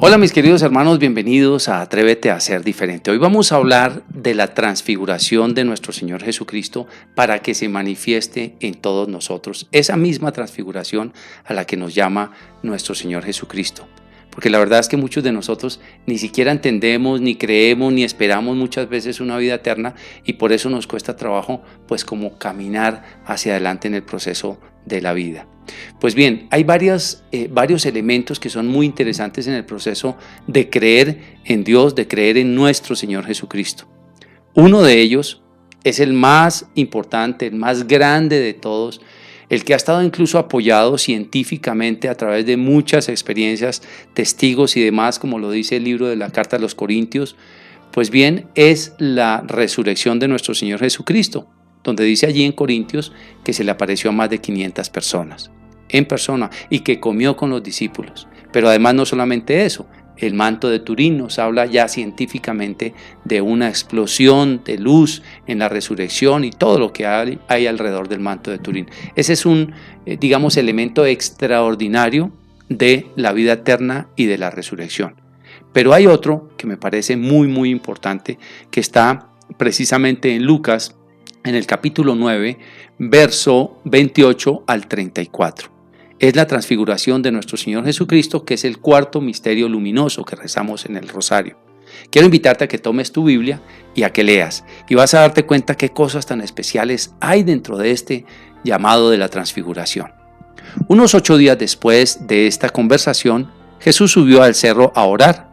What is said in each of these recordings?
Hola mis queridos hermanos, bienvenidos a Atrévete a ser diferente. Hoy vamos a hablar de la transfiguración de nuestro Señor Jesucristo para que se manifieste en todos nosotros. Esa misma transfiguración a la que nos llama nuestro Señor Jesucristo. Porque la verdad es que muchos de nosotros ni siquiera entendemos, ni creemos, ni esperamos muchas veces una vida eterna y por eso nos cuesta trabajo pues como caminar hacia adelante en el proceso de la vida. Pues bien, hay varios elementos que son muy interesantes en el proceso de creer en Dios, de creer en nuestro Señor Jesucristo. Uno de ellos es el más importante, el más grande de todos, el que ha estado incluso apoyado científicamente a través de muchas experiencias, testigos y demás, como lo dice el libro de la Carta a los Corintios. Pues bien, es la resurrección de nuestro Señor Jesucristo, donde dice allí en Corintios que se le apareció a más de 500 personas, en persona, y que comió con los discípulos. Pero además no solamente eso, el manto de Turín nos habla ya científicamente de una explosión de luz en la resurrección y todo lo que hay alrededor del manto de Turín. Ese es un, elemento extraordinario de la vida eterna y de la resurrección. Pero hay otro que me parece muy importante, que está precisamente en Lucas, en el capítulo 9, verso 28 al 34. Es la transfiguración de nuestro Señor Jesucristo, que es el cuarto misterio luminoso que rezamos en el rosario. Quiero invitarte a que tomes tu Biblia y a que leas, y vas a darte cuenta qué cosas tan especiales hay dentro de este llamado de la transfiguración. Unos 8 días después de esta conversación, Jesús subió al cerro a orar,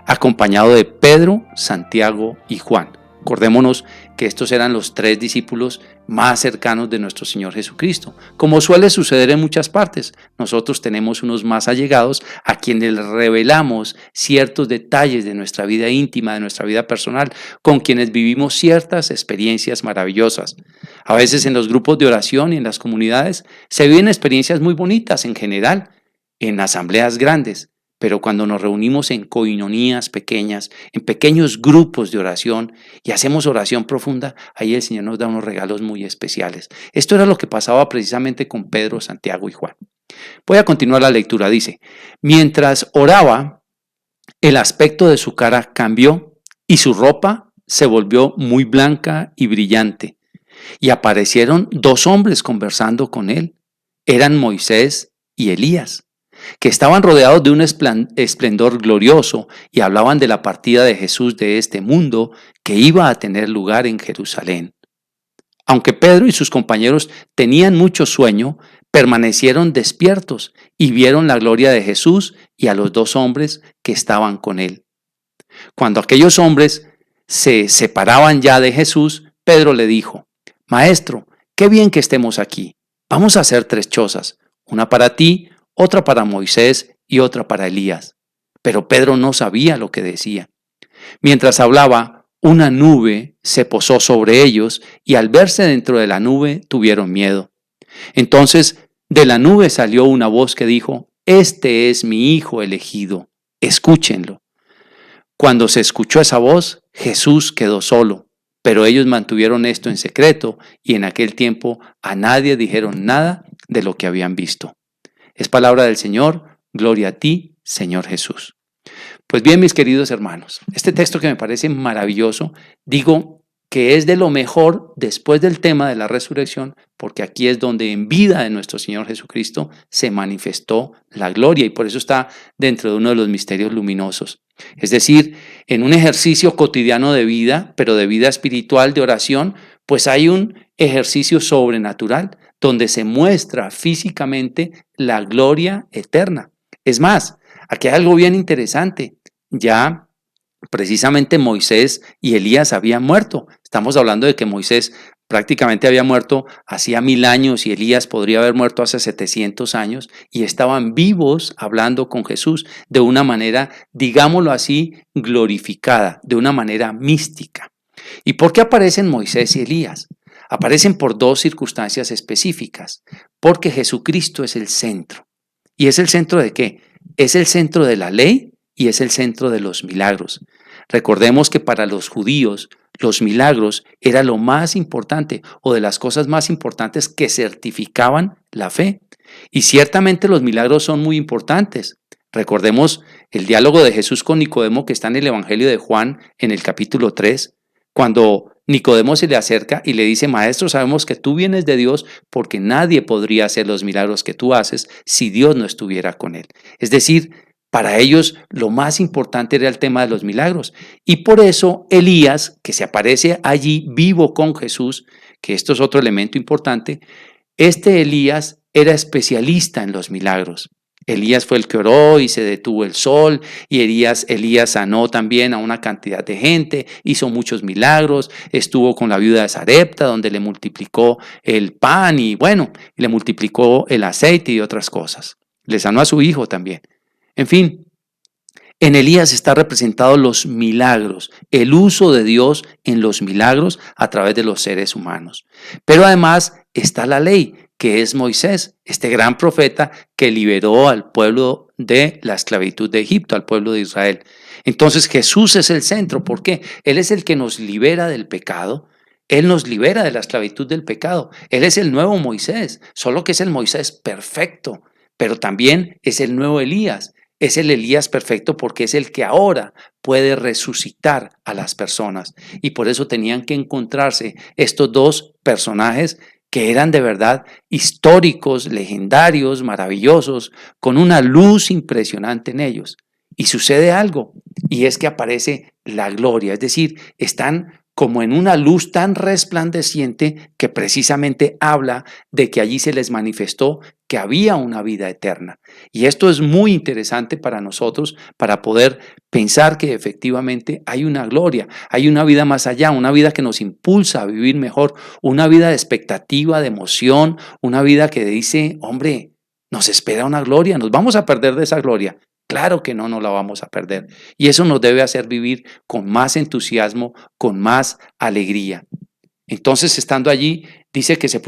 acompañado de Pedro, Santiago y Juan. Acordémonos que estos eran los 3 discípulos más cercanos de nuestro Señor Jesucristo. Como suele suceder en muchas partes, nosotros tenemos unos más allegados a quienes revelamos ciertos detalles de nuestra vida íntima, de nuestra vida personal, con quienes vivimos ciertas experiencias maravillosas. A veces en los grupos de oración y en las comunidades se viven experiencias muy bonitas en general, en asambleas grandes. Pero cuando nos reunimos en coinonías pequeñas, en pequeños grupos de oración y hacemos oración profunda, ahí el Señor nos da unos regalos muy especiales. Esto era lo que pasaba precisamente con Pedro, Santiago y Juan. Voy a continuar la lectura. Dice, mientras oraba, el aspecto de su cara cambió y su ropa se volvió muy blanca y brillante. Y aparecieron 2 hombres conversando con él. Eran Moisés y Elías, que estaban rodeados de un esplendor glorioso y hablaban de la partida de Jesús de este mundo que iba a tener lugar en Jerusalén. Aunque Pedro y sus compañeros tenían mucho sueño, permanecieron despiertos y vieron la gloria de Jesús y a los 2 hombres que estaban con él. Cuando aquellos hombres se separaban ya de Jesús, Pedro le dijo, Maestro, qué bien que estemos aquí. Vamos a hacer 3 chozas, una para ti, otra para Moisés y otra para Elías. Pero Pedro no sabía lo que decía. Mientras hablaba, una nube se posó sobre ellos y al verse dentro de la nube tuvieron miedo. Entonces de la nube salió una voz que dijo, Este es mi Hijo elegido, escúchenlo. Cuando se escuchó esa voz, Jesús quedó solo, pero ellos mantuvieron esto en secreto y en aquel tiempo a nadie dijeron nada de lo que habían visto. Es palabra del Señor, gloria a ti, Señor Jesús. Pues bien, mis queridos hermanos, este texto que me parece maravilloso, digo que es de lo mejor después del tema de la resurrección, porque aquí es donde en vida de nuestro Señor Jesucristo se manifestó la gloria y por eso está dentro de uno de los misterios luminosos. Es decir, en un ejercicio cotidiano de vida, pero de vida espiritual, de oración, pues hay un ejercicio sobrenatural donde se muestra físicamente la gloria eterna. Es más, aquí hay algo bien interesante. Ya precisamente Moisés y Elías habían muerto. Estamos hablando de que Moisés prácticamente había muerto hacía 1000 años y Elías podría haber muerto hace 700 años y estaban vivos hablando con Jesús de una manera, digámoslo así, glorificada, de una manera mística. ¿Y por qué aparecen Moisés y Elías? Aparecen por 2 circunstancias específicas, porque Jesucristo es el centro. ¿Y es el centro de qué? Es el centro de la ley y es el centro de los milagros. Recordemos que para los judíos los milagros era lo más importante o de las cosas más importantes que certificaban la fe. Y ciertamente los milagros son muy importantes, Recordemos el diálogo de Jesús con Nicodemo que está en el Evangelio de Juan en el capítulo 3, cuando Nicodemo se le acerca y le dice: Maestro, sabemos que tú vienes de Dios porque nadie podría hacer los milagros que tú haces si Dios no estuviera con él. Es decir, para ellos lo más importante era el tema de los milagros. Y por eso Elías, que se aparece allí vivo con Jesús, que esto es otro elemento importante, este Elías era especialista en los milagros. Elías fue el que oró y se detuvo el sol, y Elías sanó también a una cantidad de gente, hizo muchos milagros, estuvo con la viuda de Sarepta donde le multiplicó el pan y bueno, le multiplicó el aceite y otras cosas. Le sanó a su hijo también. En fin, en Elías está representado los milagros, el uso de Dios en los milagros a través de los seres humanos. Pero además está la ley, que es Moisés, este gran profeta que liberó al pueblo de la esclavitud de Egipto, al pueblo de Israel. Entonces Jesús es el centro. ¿Por qué? Él es el que nos libera del pecado. Él nos libera de la esclavitud del pecado. Él es el nuevo Moisés, solo que es el Moisés perfecto, pero también es el nuevo Elías. Es el Elías perfecto porque es el que ahora puede resucitar a las personas. Y por eso tenían que encontrarse estos dos personajes que eran de verdad históricos, legendarios, maravillosos, con una luz impresionante en ellos. Y sucede algo, y es que aparece la gloria, es decir, están como en una luz tan resplandeciente que precisamente habla de que allí se les manifestó que había una vida eterna. Y esto es muy interesante para nosotros, para poder pensar que efectivamente hay una gloria, hay una vida más allá, una vida que nos impulsa a vivir mejor, una vida de expectativa, de emoción, una vida que dice: hombre, nos espera una gloria, nos vamos a perder de esa gloria. Claro que no nos la vamos a perder. Y eso nos debe hacer vivir con más entusiasmo, con más alegría. Entonces, estando allí, dice que se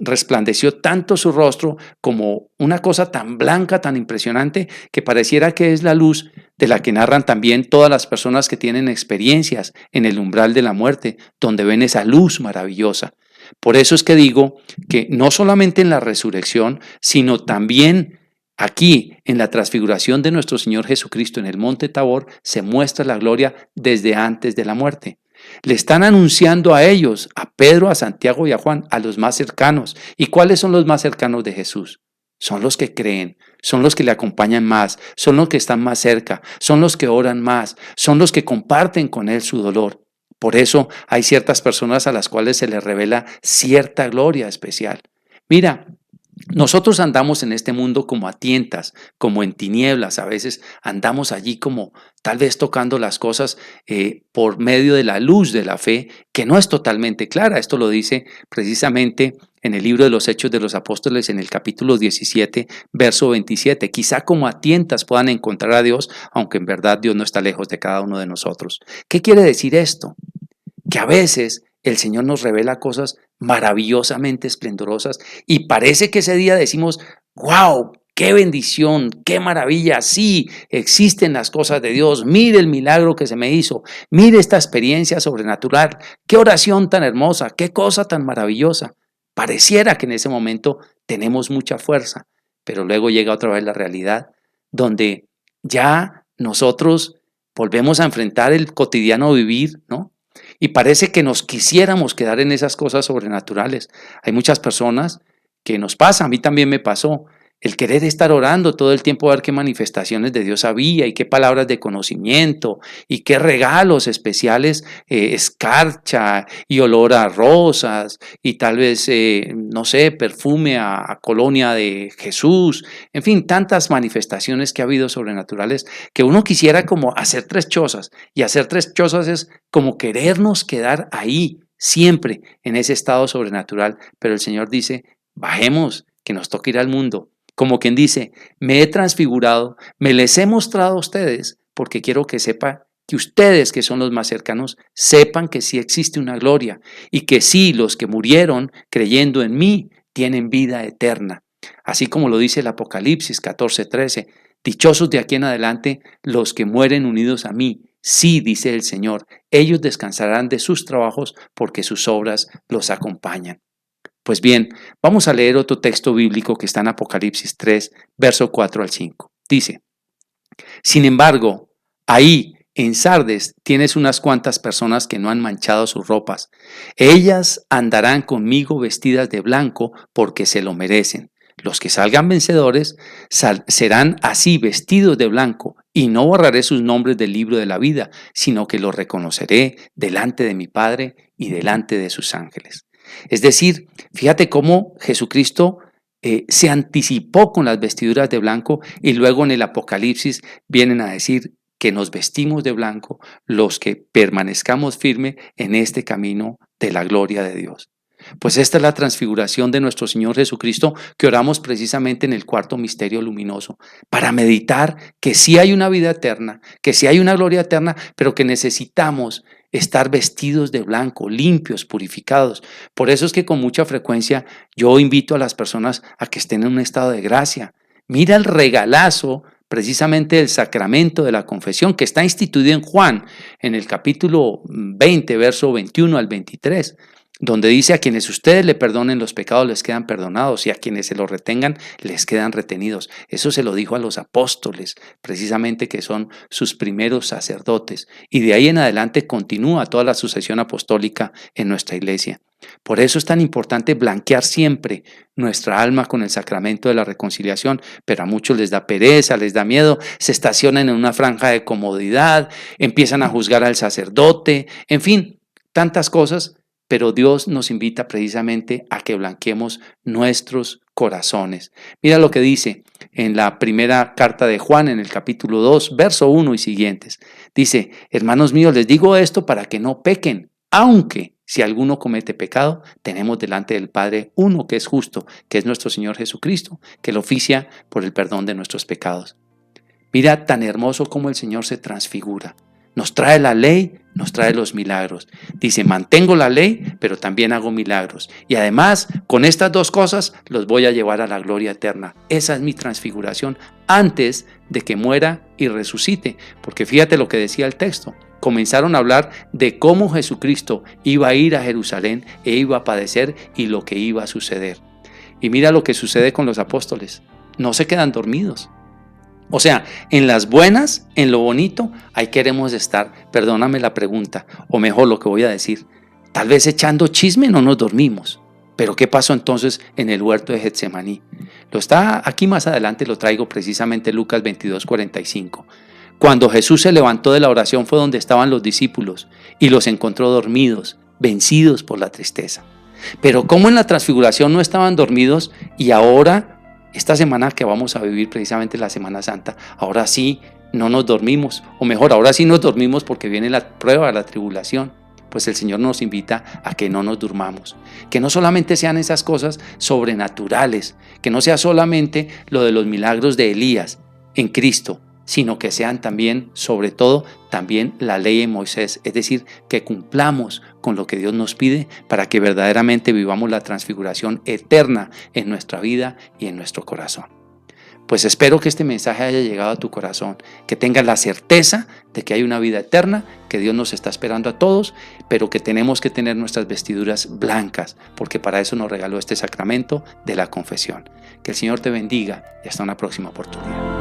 resplandeció tanto su rostro como una cosa tan blanca, tan impresionante, que pareciera que es la luz de la que narran también todas las personas que tienen experiencias en el umbral de la muerte, donde ven esa luz maravillosa. Por eso es que digo que no solamente en la resurrección, sino también aquí, en la transfiguración de nuestro Señor Jesucristo en el monte Tabor, se muestra la gloria desde antes de la muerte. Le están anunciando a ellos, a Pedro, a Santiago y a Juan, a los más cercanos. ¿Y cuáles son los más cercanos de Jesús? Son los que creen, son los que le acompañan más, son los que están más cerca, son los que oran más, son los que comparten con Él su dolor. Por eso hay ciertas personas a las cuales se les revela cierta gloria especial. Mira, nosotros andamos en este mundo como a tientas, como en tinieblas. A veces andamos allí como tal vez tocando las cosas por medio de la luz de la fe, que no es totalmente clara. Esto lo dice precisamente en el libro de los Hechos de los Apóstoles, en el capítulo 17, verso 27. Quizá como a tientas puedan encontrar a Dios, aunque en verdad Dios no está lejos de cada uno de nosotros. ¿Qué quiere decir esto? Que a veces el Señor nos revela cosas maravillosamente esplendorosas y parece que ese día decimos: ¡wow! ¡Qué bendición! ¡Qué maravilla! Sí, existen las cosas de Dios. Mire el milagro que se me hizo. Mire esta experiencia sobrenatural. ¡Qué oración tan hermosa! ¡Qué cosa tan maravillosa! Pareciera que en ese momento tenemos mucha fuerza, pero luego llega otra vez la realidad donde ya nosotros volvemos a enfrentar el cotidiano vivir, ¿no? Y parece que nos quisiéramos quedar en esas cosas sobrenaturales. Hay muchas personas que nos pasa, a mí también me pasó, el querer estar orando todo el tiempo a ver qué manifestaciones de Dios había y qué palabras de conocimiento y qué regalos especiales, escarcha y olor a rosas y tal vez, no sé, perfume a colonia de Jesús. En fin, tantas manifestaciones que ha habido sobrenaturales que uno quisiera como hacer tres chozas, y hacer tres chozas es como querernos quedar ahí siempre en ese estado sobrenatural. Pero el Señor dice: bajemos, que nos toca ir al mundo. Como quien dice: me he transfigurado, me les he mostrado a ustedes, porque quiero que sepa que ustedes, que son los más cercanos, sepan que sí existe una gloria y que sí, los que murieron creyendo en mí tienen vida eterna. Así como lo dice el Apocalipsis 14:13, dichosos de aquí en adelante los que mueren unidos a mí. Sí, dice el Señor, ellos descansarán de sus trabajos porque sus obras los acompañan. Pues bien, vamos a leer otro texto bíblico que está en Apocalipsis 3, verso 4 al 5. Dice, sin embargo, ahí en Sardes tienes unas cuantas personas que no han manchado sus ropas. Ellas andarán conmigo vestidas de blanco porque se lo merecen. Los que salgan vencedores serán así vestidos de blanco, y no borraré sus nombres del libro de la vida, sino que los reconoceré delante de mi Padre y delante de sus ángeles. Es decir, fíjate cómo Jesucristo se anticipó con las vestiduras de blanco, y luego en el Apocalipsis vienen a decir que nos vestimos de blanco los que permanezcamos firmes en este camino de la gloria de Dios. Pues esta es la transfiguración de nuestro Señor Jesucristo, que oramos precisamente en el cuarto misterio luminoso, para meditar que sí hay una vida eterna, que sí hay una gloria eterna, pero que necesitamos estar vestidos de blanco, limpios, purificados. Por eso es que con mucha frecuencia yo invito a las personas a que estén en un estado de gracia. Mira el regalazo precisamente del sacramento de la confesión, que está instituido en Juan, en el capítulo 20, verso 21 al 23, donde dice: a quienes ustedes le perdonen los pecados les quedan perdonados, y a quienes se los retengan les quedan retenidos. Eso se lo dijo a los apóstoles, precisamente, que son sus primeros sacerdotes, y de ahí en adelante continúa toda la sucesión apostólica en nuestra iglesia. Por eso es tan importante blanquear siempre nuestra alma con el sacramento de la reconciliación, pero a muchos les da pereza, les da miedo, se estacionan en una franja de comodidad, empiezan a juzgar al sacerdote, en fin, tantas cosas. Pero Dios nos invita precisamente a que blanqueemos nuestros corazones. Mira lo que dice en la primera carta de Juan, en el capítulo 2, verso 1 y siguientes. Dice: hermanos míos, les digo esto para que no pequen, aunque si alguno comete pecado, tenemos delante del Padre uno que es justo, que es nuestro Señor Jesucristo, que lo oficia por el perdón de nuestros pecados. Mira tan hermoso como el Señor se transfigura. Nos trae la ley, nos trae los milagros. Dice: mantengo la ley, pero también hago milagros. Y además, con estas dos cosas, los voy a llevar a la gloria eterna. Esa es mi transfiguración antes de que muera y resucite. Porque fíjate lo que decía el texto. Comenzaron a hablar de cómo Jesucristo iba a ir a Jerusalén e iba a padecer y lo que iba a suceder. Y mira lo que sucede con los apóstoles. No se quedan dormidos. O sea, en las buenas, en lo bonito, ahí queremos estar. Perdóname la pregunta, o mejor lo que voy a decir. Tal vez echando chisme no nos dormimos. Pero ¿qué pasó entonces en el huerto de Getsemaní? Lo está aquí más adelante, lo traigo precisamente Lucas 22:45. Cuando Jesús se levantó de la oración fue donde estaban los discípulos y los encontró dormidos, vencidos por la tristeza. Pero ¿cómo en la transfiguración no estaban dormidos y ahora, esta semana que vamos a vivir precisamente la Semana Santa, ahora sí no nos dormimos? O mejor, ahora sí nos dormimos porque viene la prueba, la tribulación. Pues el Señor nos invita a que no nos durmamos, que no solamente sean esas cosas sobrenaturales, que no sea solamente lo de los milagros de Elías en Cristo, sino que sean también, sobre todo, también la ley de Moisés, es decir, que cumplamos con lo que Dios nos pide para que verdaderamente vivamos la transfiguración eterna en nuestra vida y en nuestro corazón. Pues espero que este mensaje haya llegado a tu corazón, que tengas la certeza de que hay una vida eterna, que Dios nos está esperando a todos, pero que tenemos que tener nuestras vestiduras blancas, porque para eso nos regaló este sacramento de la confesión. Que el Señor te bendiga y hasta una próxima oportunidad.